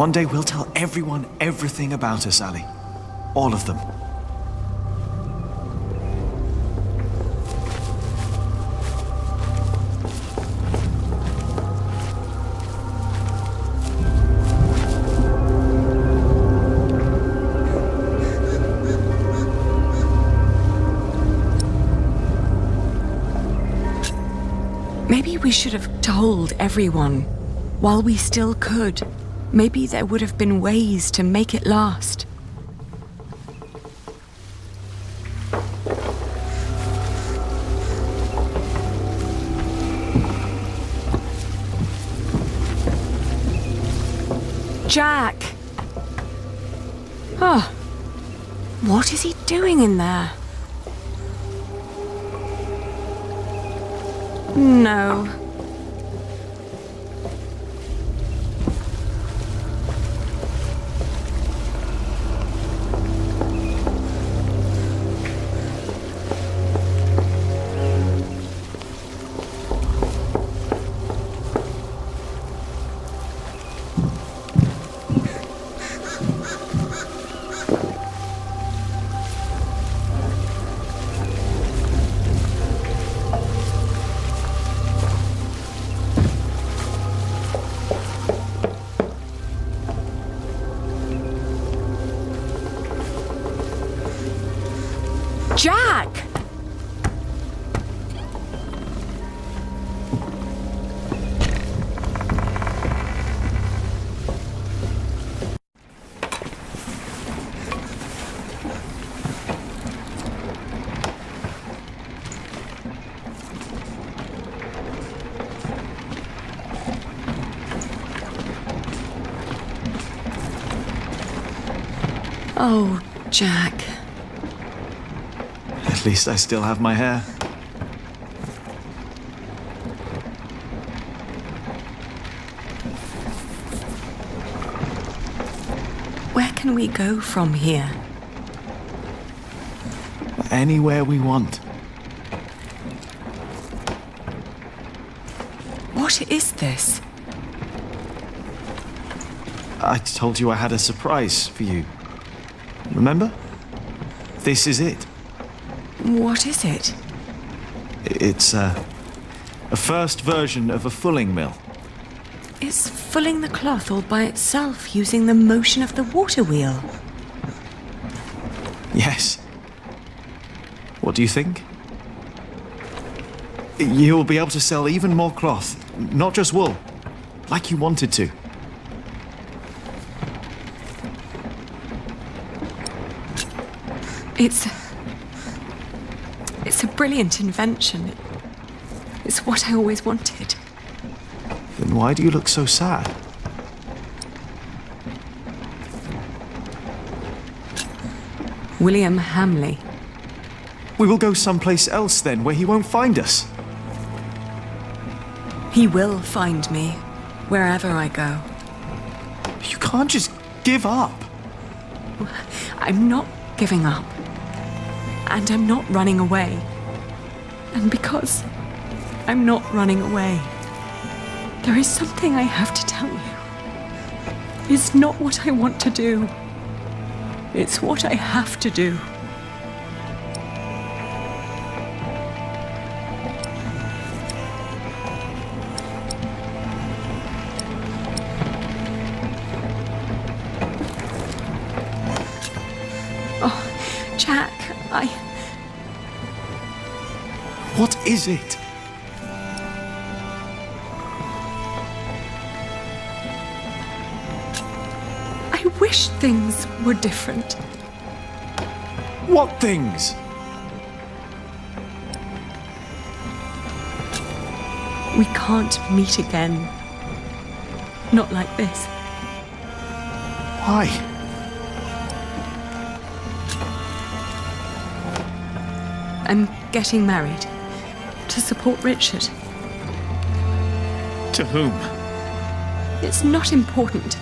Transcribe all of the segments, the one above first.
One day we'll tell everyone everything about us, Ali. All of them. Maybe we should have told everyone while we still could. Maybe there would have been ways to make it last. Jack! Oh, what is he doing in there? No. Jack! Oh, Jack. At least I still have my hair. Where can we go from here? Anywhere we want. What is this? I told you I had a surprise for you. Remember? This is it. What is it? It's a first version of a fulling mill. It's fulling the cloth all by itself using the motion of the water wheel. Yes. What do you think? You'll be able to sell even more cloth, not just wool, like you wanted to. It's a brilliant invention. It's what I always wanted. Then why do you look so sad? William Hamley. We will go someplace else then, where he won't find us. He will find me, wherever I go. You can't just give up. I'm not giving up. And I'm not running away. And because I'm not running away, there is something I have to tell you. It's not what I want to do. It's what I have to do. Oh, Jack, What is it? I wish things were different. What things? We can't meet again. Not like this. Why? I'm getting married. To support Richard. To whom? It's not important.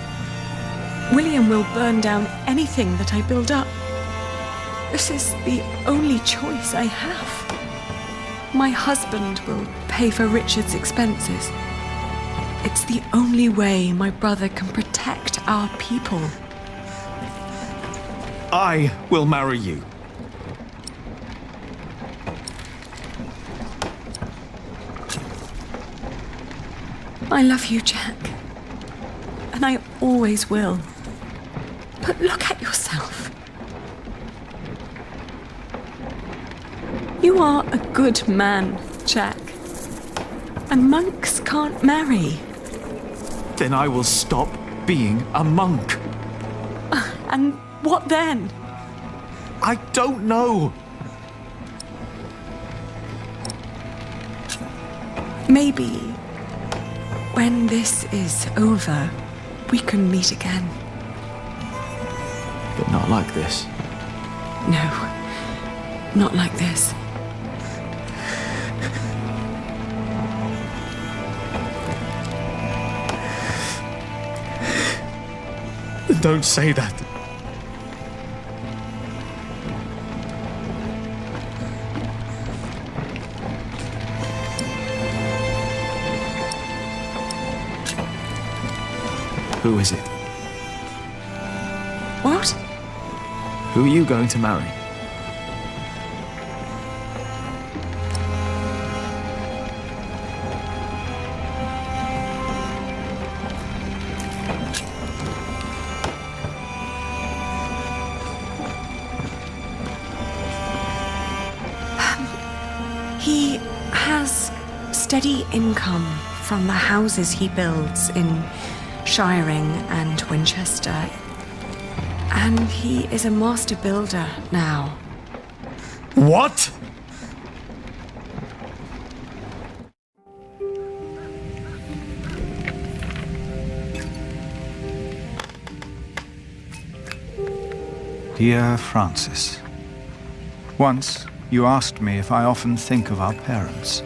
William will burn down anything that I build up. This is the only choice I have. My husband will pay for Richard's expenses. It's the only way my brother can protect our people. I will marry you. I love you, Jack. And I always will. But look at yourself. You are a good man, Jack. And monks can't marry. Then I will stop being a monk. And what then? I don't know. Maybe when this is over, we can meet again. But not like this. No, not like this. Don't say that. Who is it? What? Who are you going to marry? He has steady income from the houses he builds in Shiring and Winchester. And he is a master builder now. What? Dear Francis, once you asked me if I often think of our parents.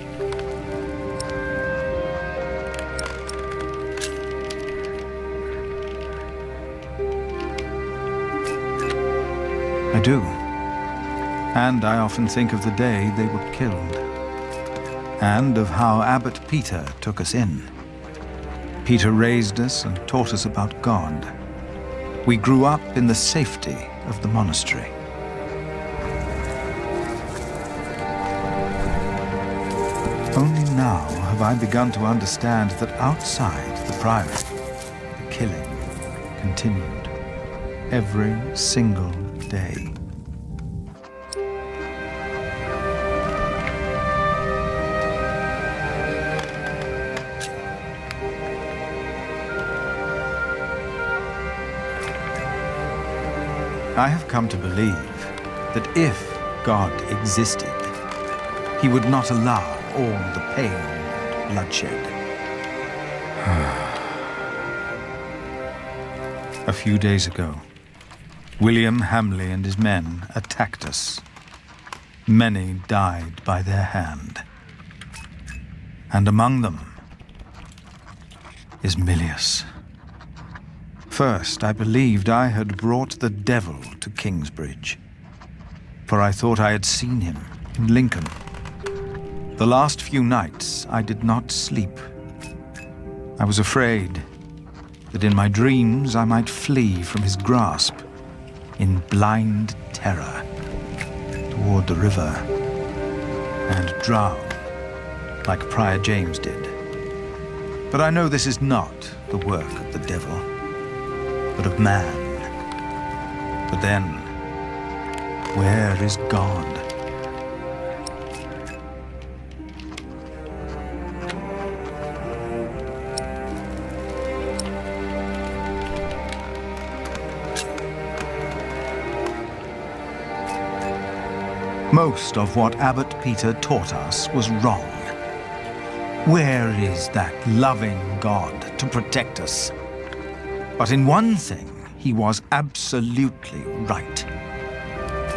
I do. And I often think of the day they were killed. And of how Abbot Peter took us in. Peter raised us and taught us about God. We grew up in the safety of the monastery. Only now have I begun to understand that outside the priory, the killing continued every single day. I have come to believe that if God existed, he would not allow all the pain and bloodshed. A few days ago, William Hamley and his men attacked us. Many died by their hand. And among them is Milius. First, I believed I had brought the devil to Kingsbridge, for I thought I had seen him in Lincoln. The last few nights, I did not sleep. I was afraid that in my dreams I might flee from his grasp in blind terror toward the river and drown like Prior James did. But I know this is not the work of the devil, but of man. But then, where is God? Most of what Abbot Peter taught us was wrong. Where is that loving God to protect us? But in one thing, he was absolutely right.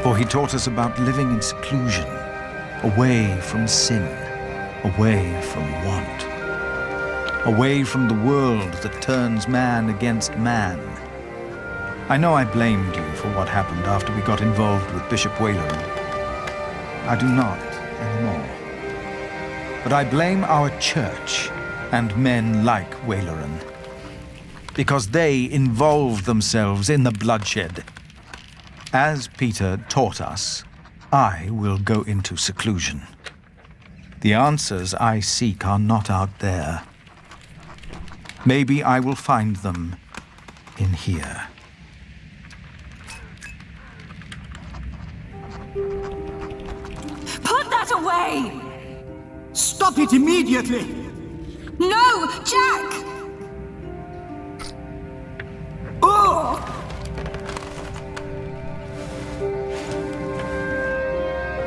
For he taught us about living in seclusion, away from sin, away from want, away from the world that turns man against man. I know I blamed you for what happened after we got involved with Bishop Whalen. I do not anymore. But I blame our church and men like Waleran. Because they involve themselves in the bloodshed. As Peter taught us, I will go into seclusion. The answers I seek are not out there. Maybe I will find them in here. Put that away! Stop it immediately! No, Jack! Oh!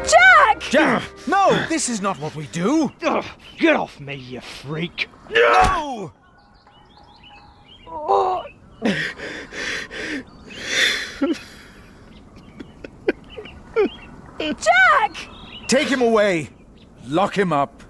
Jack! Jack! No! This is not what we do! Ugh, get off me, you freak! No! Jack! Take him away! Lock him up!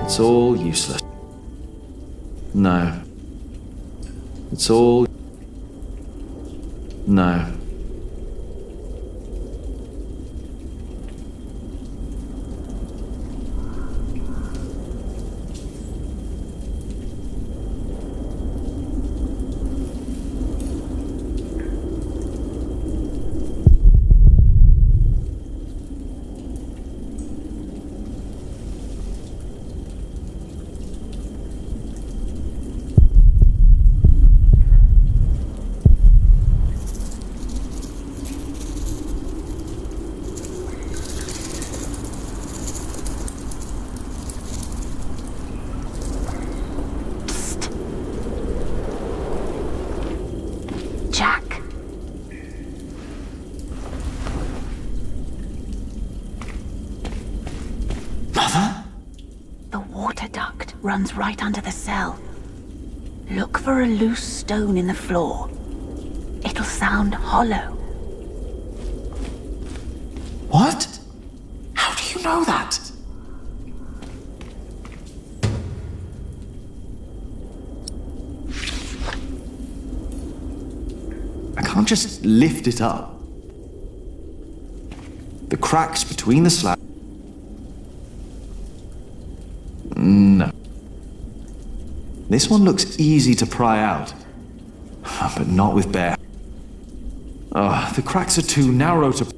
It's all useless. No. It's all... No. Jack. Mother? The water duct runs right under the cell. Look for a loose stone in the floor. It'll sound hollow. What? How do you know that? I can't just lift it up. The cracks between the slabs. No. This one looks easy to pry out, but not with bare. Oh, the cracks are too narrow to...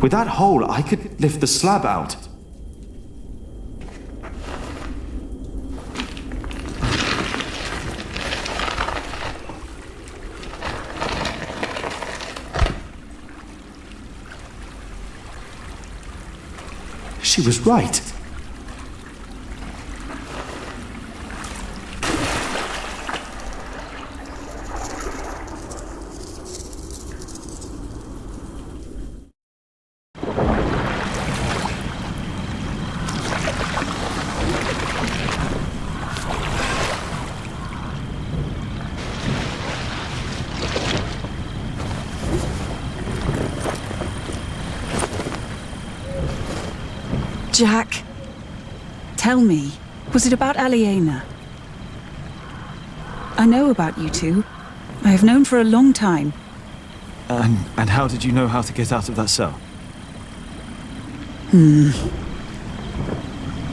With that hole, I could lift the slab out. She was right. Jack, tell me, was it about Aliena? I know about you two. I have known for a long time. And how did you know how to get out of that cell?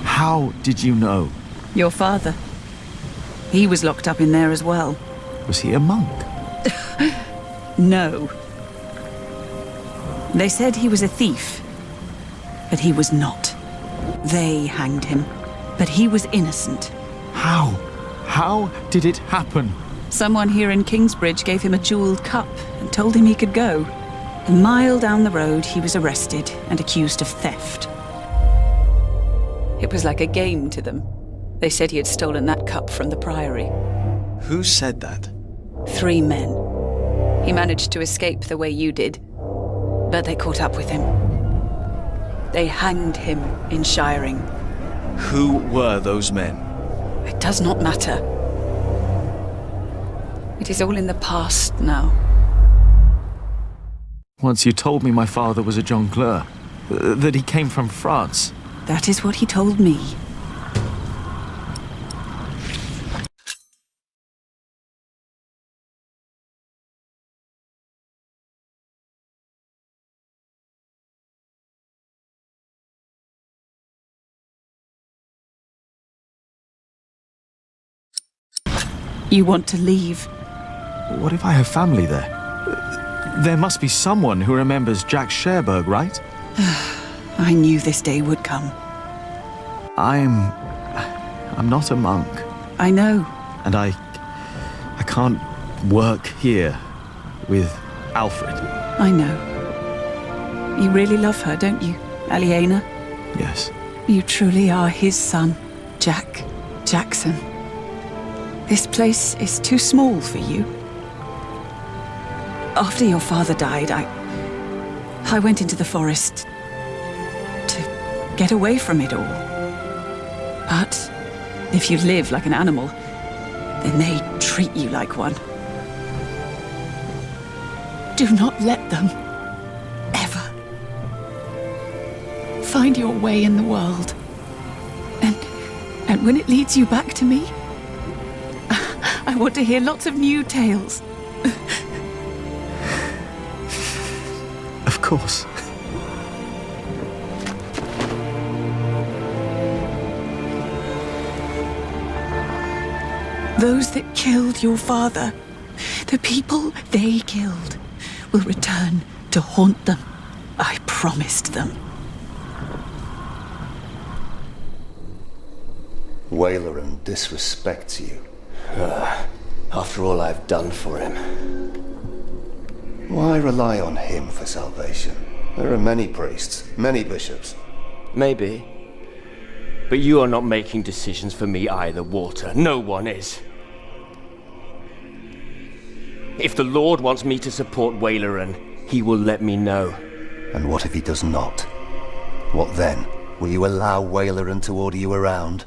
How did you know? Your father. He was locked up in there as well. Was he a monk? No. They said he was a thief, but he was not. They hanged him, but he was innocent. How? How did it happen? Someone here in Kingsbridge gave him a jeweled cup and told him he could go. A mile down the road, he was arrested and accused of theft. It was like a game to them. They said he had stolen that cup from the Priory. Who said that? 3 men. He managed to escape the way you did, but they caught up with him. They hanged him in Shiring. Who were those men? It does not matter. It is all in the past now. Once you told me my father was a jongleur, that he came from France. That is what he told me. You want to leave? What if I have family there? There must be someone who remembers Jack Sherberg, right? I knew this day would come. I'm not a monk. I know. And I can't work here with Alfred. I know. You really love her, don't you, Aliena? Yes. You truly are his son, Jack Jackson. This place is too small for you. After your father died, I went into the forest to get away from it all. But if you live like an animal, then they treat you like one. Do not let them, ever, find your way in the world. And when it leads you back to me, I want to hear lots of new tales. Of course. Those that killed your father, the people they killed, will return to haunt them. I promised them. Wayleran disrespects you. After all I've done for him. Why rely on him for salvation? There are many priests, many bishops. Maybe. But you are not making decisions for me either, Walter. No one is. If the Lord wants me to support Wayleran, he will let me know. And what if he does not? What then? Will you allow Wayleran to order you around?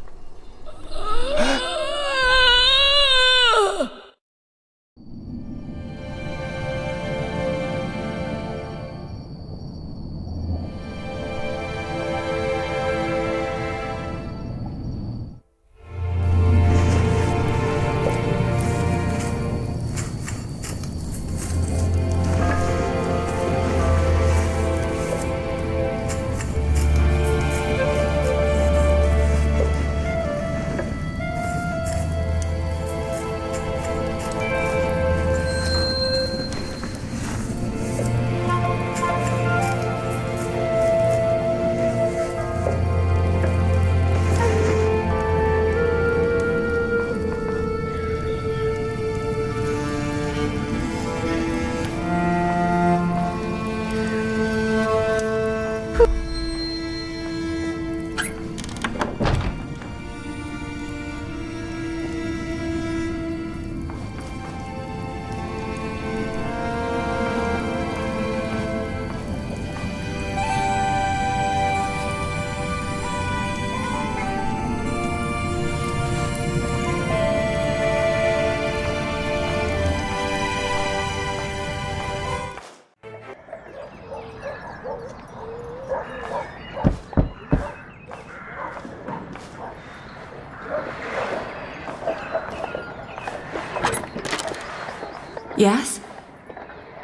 Yes?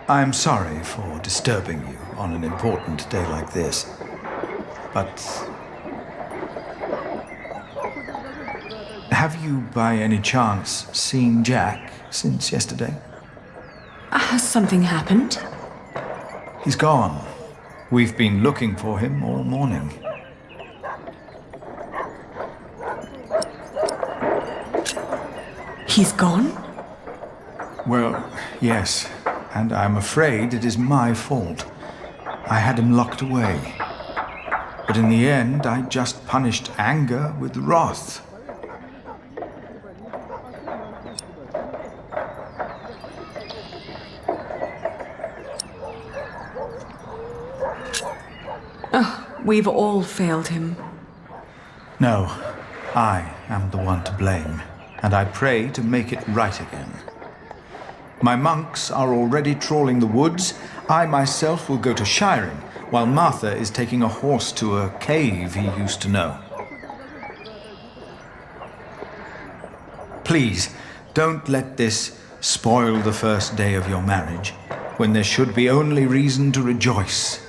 I'm sorry for disturbing you on an important day like this, but have you by any chance seen Jack since yesterday? I Has something happened? He's gone. We've been looking for him all morning. He's gone? Well, yes. And I'm afraid it is my fault. I had him locked away. But in the end, I just punished anger with wrath. Oh, we've all failed him. No, I am the one to blame, and I pray to make it right again. My monks are already trawling the woods. I myself will go to shiring, while Martha is taking a horse to a cave he used to know. Please, don't let this spoil the first day of your marriage, when there should be only reason to rejoice.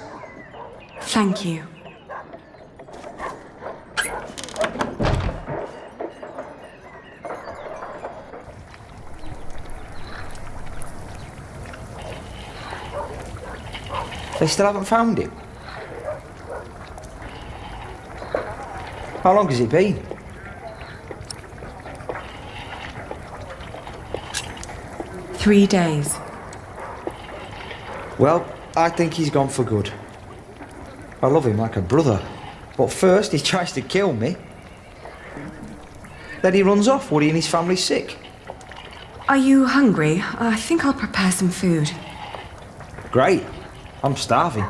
Thank you. They still haven't found him? How long has it been? Three days. Well, I think he's gone for good. I love him like a brother. But first he tries to kill me. Then he runs off. Woody and his family's sick. Are you hungry? I think I'll prepare some food. Great. I'm starving.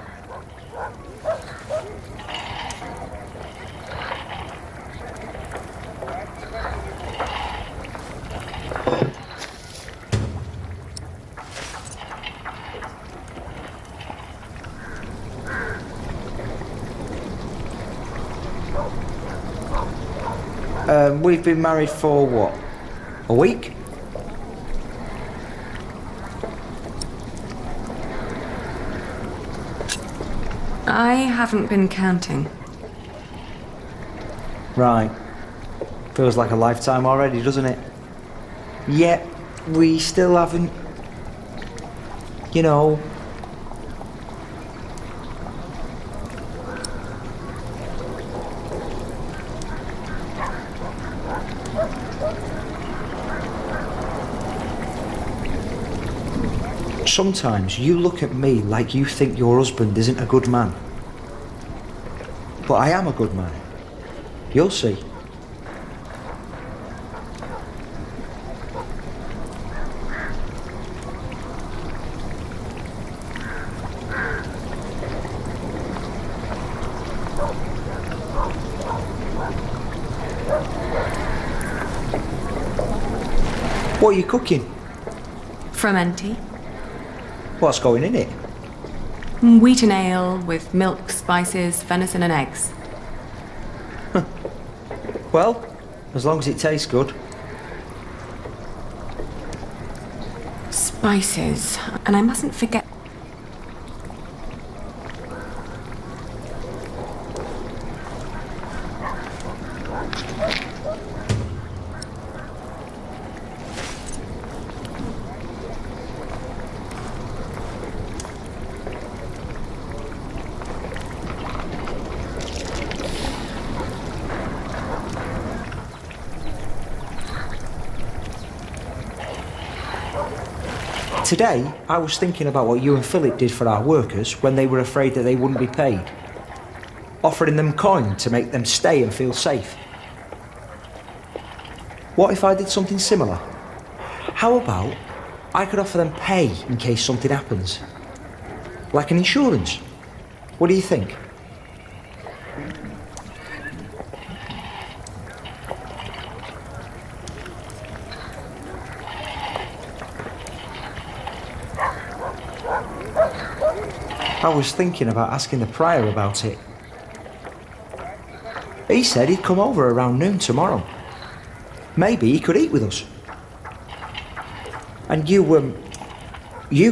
We've been married for what? A week? I haven't been counting. Right. Feels like a lifetime already, doesn't it? Yet, we still haven't... You know... Sometimes you look at me like you think your husband isn't a good man. But I am a good man. You'll see. What are you cooking? Frumenti. What's going in it? Wheaten ale with milk, spices, venison and eggs. Well, as long as it tastes good. Spices. And I mustn't forget... Today, I was thinking about what you and Follett did for our workers when they were afraid that they wouldn't be paid. Offering them coin to make them stay and feel safe. What if I did something similar? How about I could offer them pay in case something happens? Like an insurance. What do you think? I was thinking about asking the prior about it. He said he'd come over around noon tomorrow. Maybe he could eat with us. And you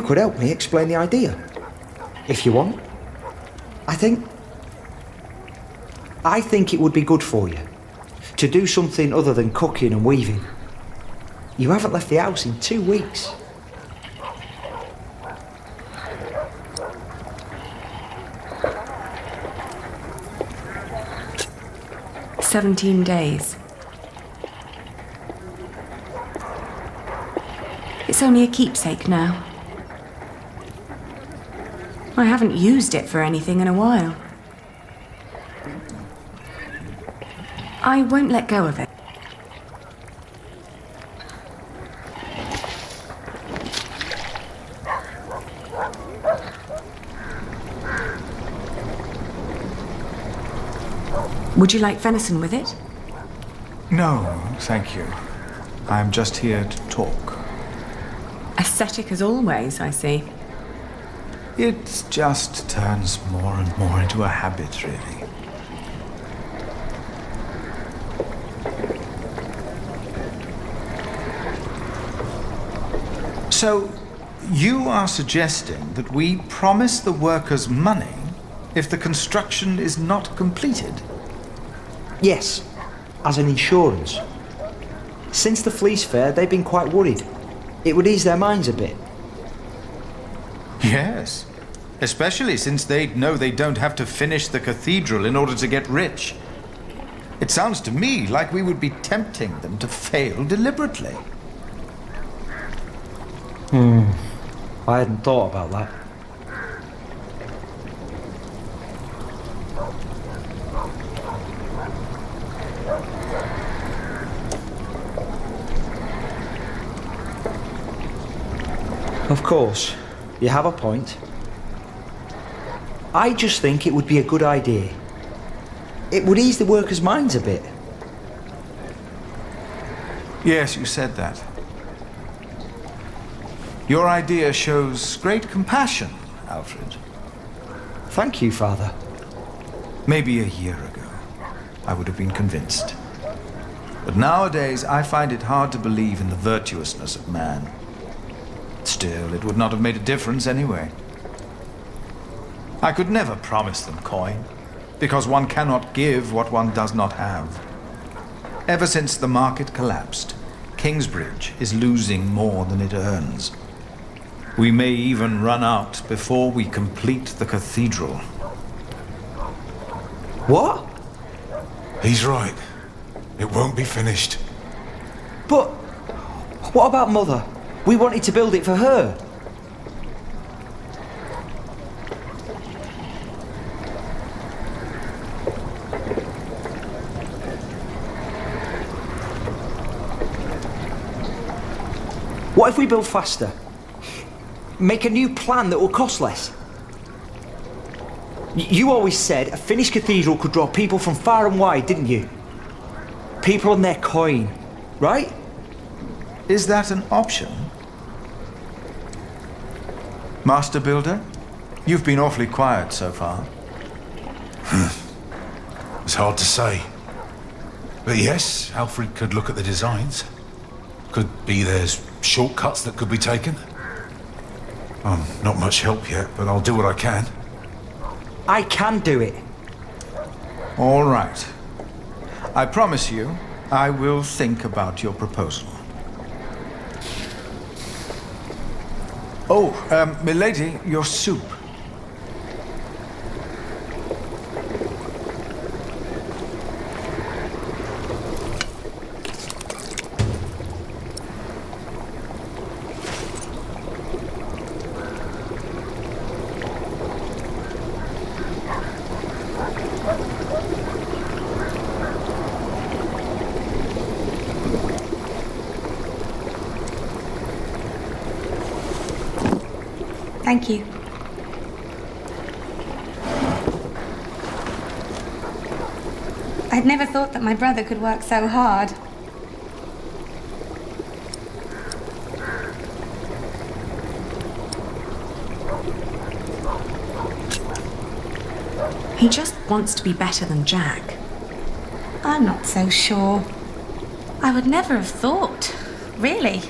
could help me explain the idea, if you want. I think it would be good for you to do something other than cooking and weaving. You haven't left the house in 2 weeks. 17 days. It's only a keepsake now. I haven't used it for anything in a while. I won't let go of it. Would you like venison with it? No, thank you. I'm just here to talk. Ascetic as always, I see. It just turns more and more into a habit, really. So, you are suggesting that we promise the workers money if the construction is not completed? Yes, as an insurance. Since the Fleece Fair, they've been quite worried. It would ease their minds a bit. Yes, especially since they'd know they don't have to finish the cathedral in order to get rich. It sounds to me like we would be tempting them to fail deliberately. I hadn't thought about that. Of course, you have a point. I just think it would be a good idea. It would ease the workers' minds a bit. Yes, you said that. Your idea shows great compassion, Alfred. Thank you, Father. Maybe a year ago, I would have been convinced. But nowadays, I find it hard to believe in the virtuousness of man. Still, it would not have made a difference anyway. I could never promise them coin, because one cannot give what one does not have. Ever since the market collapsed, Kingsbridge is losing more than it earns. We may even run out before we complete the cathedral. What? He's right. It won't be finished. But what about Mother? We wanted to build it for her. What if we build faster? Make a new plan that will cost less? You always said a finished cathedral could draw people from far and wide, didn't you? People on their coin, right? Is that an option? Master Builder, you've been awfully quiet so far. It's hard to say. But yes, Alfred could look at the designs. Could be there's shortcuts that could be taken. Not much help yet, but I'll do what I can. I can do it. All right. I promise you, I will think about your proposal. Oh, milady, your soup. Thank you. I'd never thought that my brother could work so hard. He just wants to be better than Jack. I'm not so sure. I would never have thought. Really.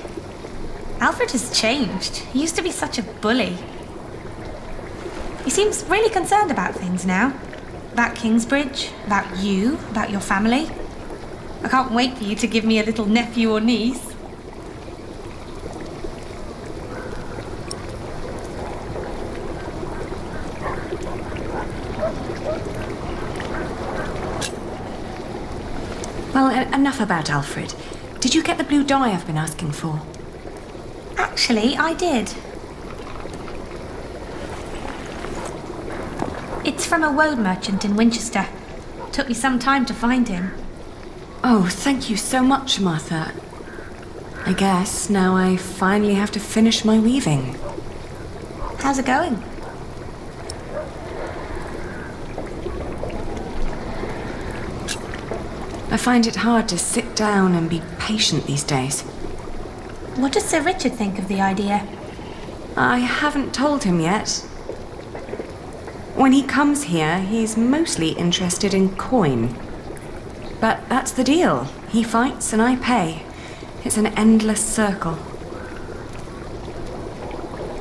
Alfred has changed. He used to be such a bully. He seems really concerned about things now. About Kingsbridge, about you, about your family. I can't wait for you to give me a little nephew or niece. enough about Alfred. Did you get the blue dye I've been asking for? Actually, I did. It's from a woad merchant in Winchester. Took me some time to find him. Oh, thank you so much, Martha. I guess now I finally have to finish my weaving. How's it going? I find it hard to sit down and be patient these days. What does Sir Richard think of the idea? I haven't told him yet. When he comes here, he's mostly interested in coin. But that's the deal. He fights and I pay. It's an endless circle.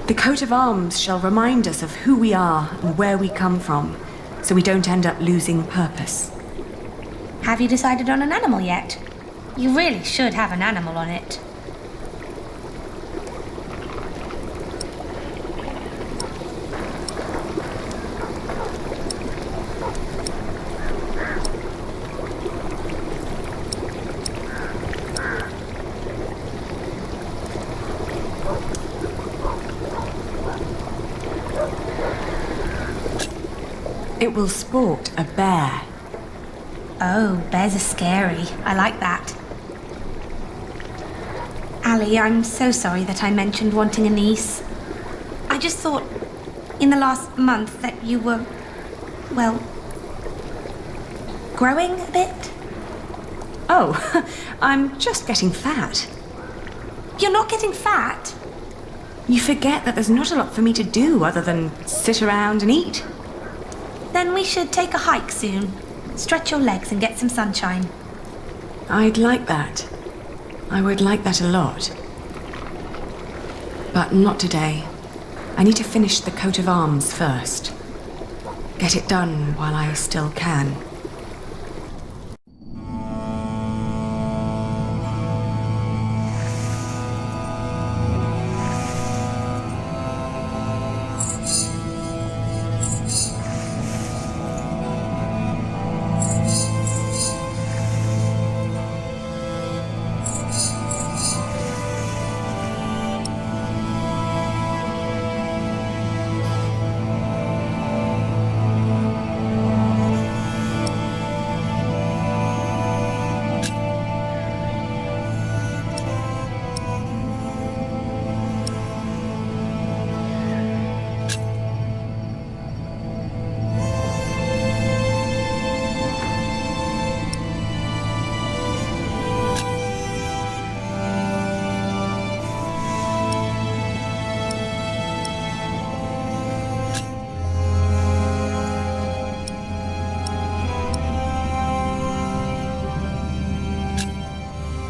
The coat of arms shall remind us of who we are and where we come from, so we don't end up losing purpose. Have you decided on an animal yet? You really should have an animal on it. It will sport a bear. Oh, bears are scary. I like that. Ali, I'm so sorry that I mentioned wanting a niece. I just thought, in the last month, that you were, well, growing a bit. Oh, I'm just getting fat. You're not getting fat? You forget that there's not a lot for me to do other than sit around and eat. Then we should take a hike soon. Stretch your legs and get some sunshine. I'd like that. I would like that a lot. But not today. I need to finish the coat of arms first. Get it done while I still can.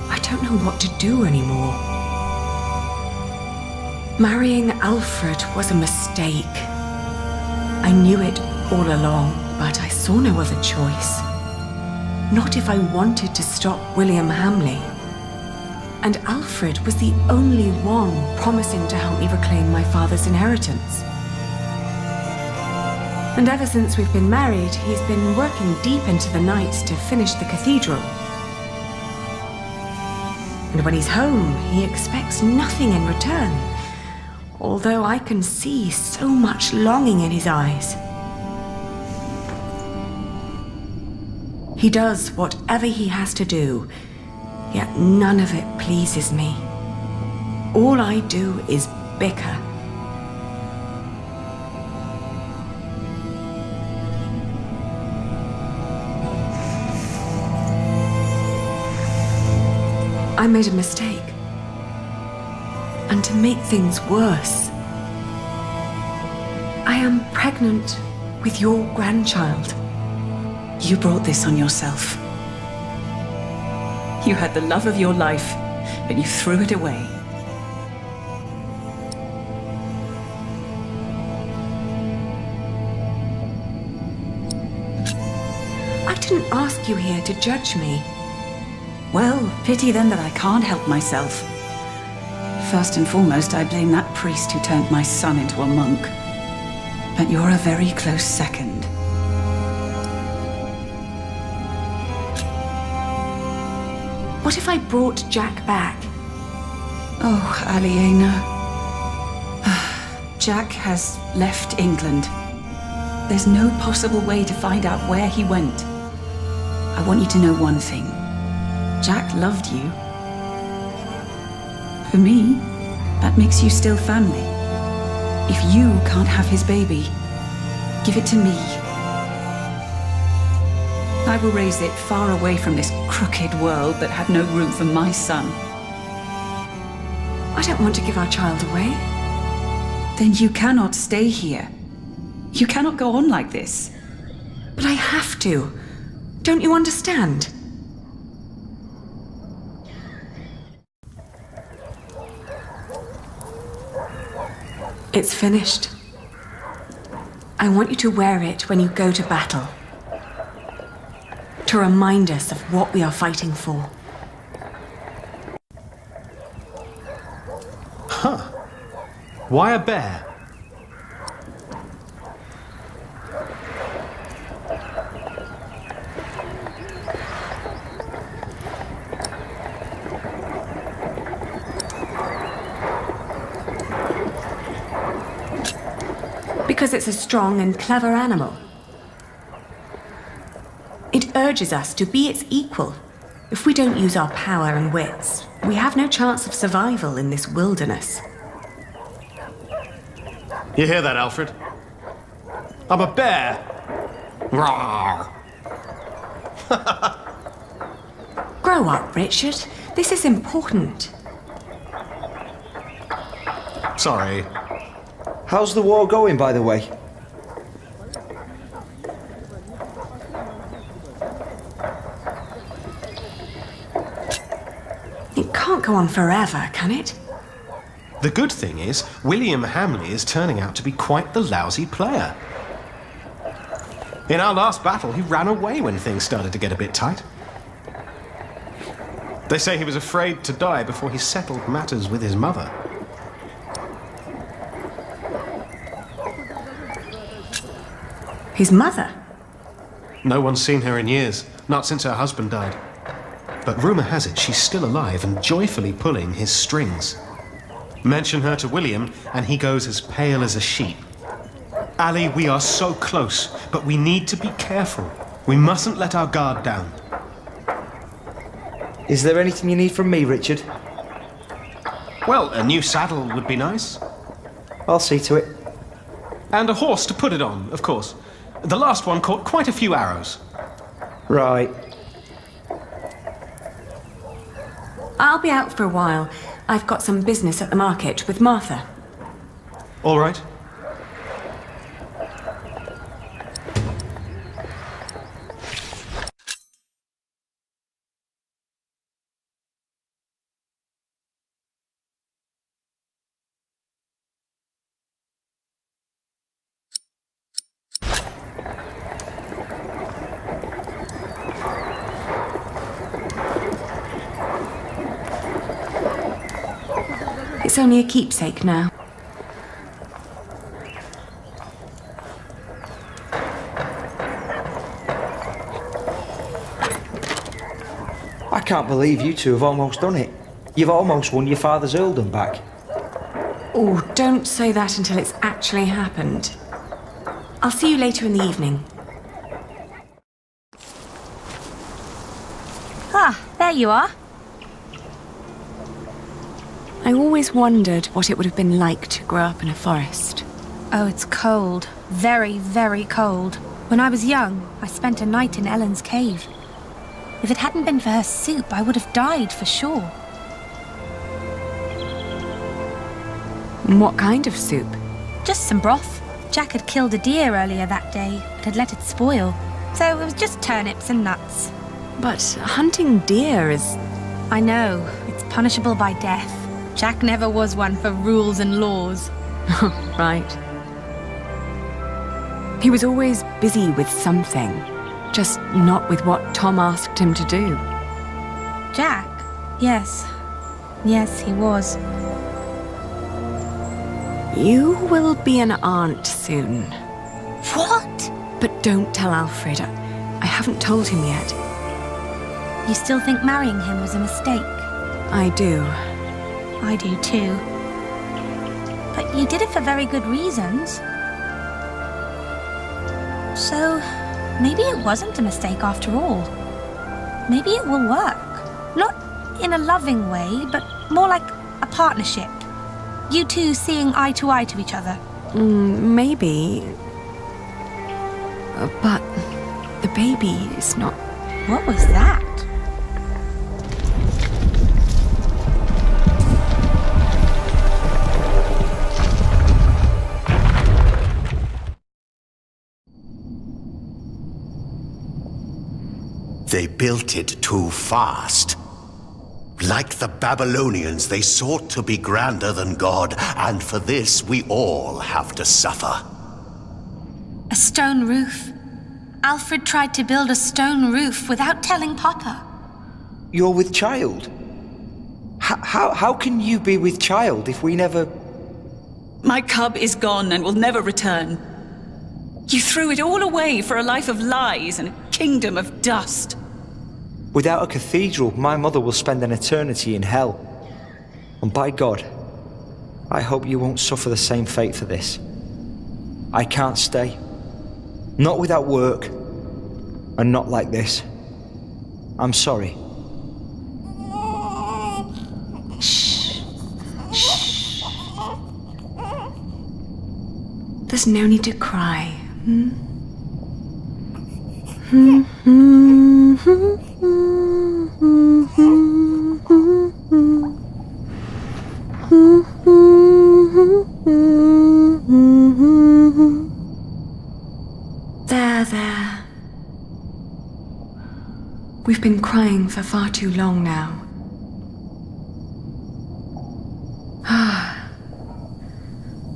I don't know what to do anymore. Marrying Alfred was a mistake. I knew it all along, but I saw no other choice. Not if I wanted to stop William Hamley. And Alfred was the only one promising to help me reclaim my father's inheritance. And ever since we've been married, he's been working deep into the night to finish the cathedral. And when he's home, he expects nothing in return, although I can see so much longing in his eyes. He does whatever he has to do, yet none of it pleases me. All I do is bicker. I made a mistake. And to make things worse, I am pregnant with your grandchild. You brought this on yourself. You had the love of your life, but you threw it away. I didn't ask you here to judge me. Well, pity then that I can't help myself. First and foremost, I blame that priest who turned my son into a monk. But you're a very close second. What if I brought Jack back? Oh, Aliena. Jack has left England. There's no possible way to find out where he went. I want you to know one thing. Jack loved you. For me, that makes you still family. If you can't have his baby, give it to me. I will raise it far away from this crooked world that had no room for my son. I don't want to give our child away. Then you cannot stay here. You cannot go on like this. But I have to. Don't you understand? It's finished. I want you to wear it when you go to battle. To remind us of what we are fighting for. Huh. Why a bear? Because it's a strong and clever animal. It urges us to be its equal. If we don't use our power and wits, we have no chance of survival in this wilderness. You hear that, Alfred? I'm a bear. Rawr. Grow up, Richard. This is important. Sorry. How's the war going, by the way? It can't go on forever, can it? The good thing is, William Hamley is turning out to be quite the lousy player. In our last battle, he ran away when things started to get a bit tight. They say he was afraid to die before he settled matters with his mother. His mother? No one's seen her in years, not since her husband died. But rumour has it she's still alive and joyfully pulling his strings. Mention her to William, and he goes as pale as a sheep. Ali, we are so close, but we need to be careful. We mustn't let our guard down. Is there anything you need from me, Richard? Well, a new saddle would be nice. I'll see to it. And a horse to put it on, of course. The last one caught quite a few arrows. Right. I'll be out for a while. I've got some business at the market with Martha. All right. It's only a keepsake now. I can't believe you two have almost done it. You've almost won your father's earldom back. Oh, don't say that until it's actually happened. I'll see you later in the evening. Ah, there you are. I always wondered what it would have been like to grow up in a forest. Oh, it's cold. Very, very cold. When I was young, I spent a night in Ellen's cave. If it hadn't been for her soup, I would have died for sure. What kind of soup? Just some broth. Jack had killed a deer earlier that day, but had let it spoil. So it was just turnips and nuts. But hunting deer is... I know. It's punishable by death. Jack never was one for rules and laws. Right. He was always busy with something, just not with what Tom asked him to do. Jack? Yes. Yes, he was. You will be an aunt soon. What? But don't tell Alfred. I haven't told him yet. You still think marrying him was a mistake? I do. I do too. But you did it for very good reasons. So, maybe it wasn't a mistake after all. Maybe it will work. Not in a loving way, but more like a partnership. You two seeing eye to eye to each other. Maybe. But the baby is not... What was that? They built it too fast. Like the Babylonians, they sought to be grander than God, and for this we all have to suffer. A stone roof. Alfred tried to build a stone roof without telling Papa. You're with child? How can you be with child if we never... My cub is gone and will never return. You threw it all away for a life of lies and a kingdom of dust. Without a cathedral, my mother will spend an eternity in hell. And by God, I hope you won't suffer the same fate for this. I can't stay. Not without work. And not like this. I'm sorry. Shh. Shh. There's no need to cry. There. We've been crying for far too long now.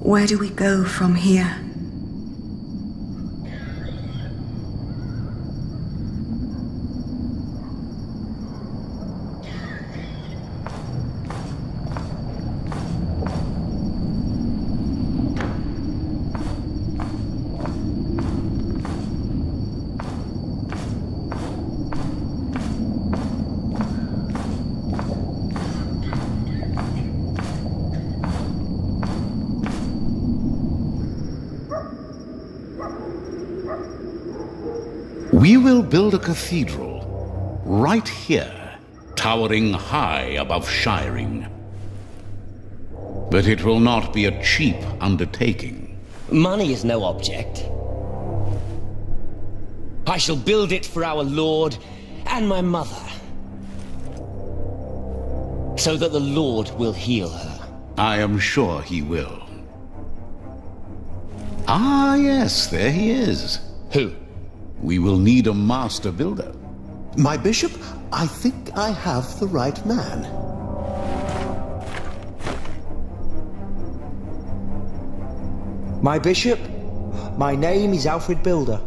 Where do we go from here? We will build a cathedral right here, towering high above Shiring. But it will not be a cheap undertaking. Money is no object. I shall build it for our Lord and my mother, so that the Lord will heal her. I am sure he will. Ah, yes, there he is. Who? We will need a master builder. My bishop, I think I have the right man. My bishop, my name is Alfred Builder.